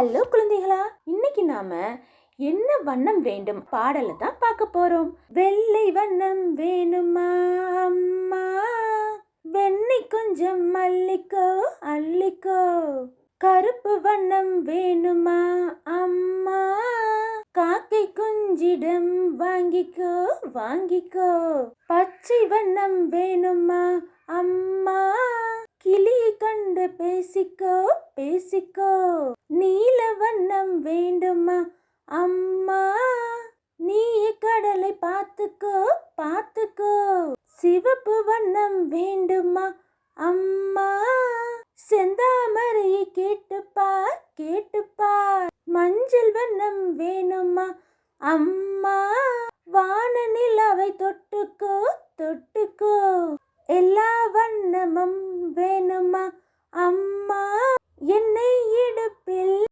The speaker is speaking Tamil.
ஹலோ குழந்தைகளா, இன்னைக்கு நாம என்ன வண்ணம் வேண்டும் பாடலை தான் பார்க்க போறோம். வெள்ளை வண்ணம் வேணுமா அம்மா, வெண்ணி கொஞ்சம் மல்லிக்கோ அள்ளிக்கோ. கருப்பு வண்ணம் வேணுமா அம்மா, காக்கை குஞ்சிடம் வாங்கிக்கோ வாங்கிக்கோ. பச்சை வண்ணம் வேணுமா அம்மா, கிளி கண்டு பேசிக்கோ பேசிக்கோ. நீல வண்ணம் வேண்டுமா அம்மா, நீ கடலை பார்த்துக்கோ பார்த்துக்கோ. சிவப்பு வண்ணம் வேண்டுமா அம்மா, செந்தாமரையை கேட்டுப்பார் கேட்டுப்பார். மஞ்சள் வண்ணம் வேணுமா அம்மா, வான நிலாவை தொட்டுக்கோ தொட்டுக்கோ. எல்லா வண்ணமும் வேணுமா அம்மா, என்னை இடுப்பில்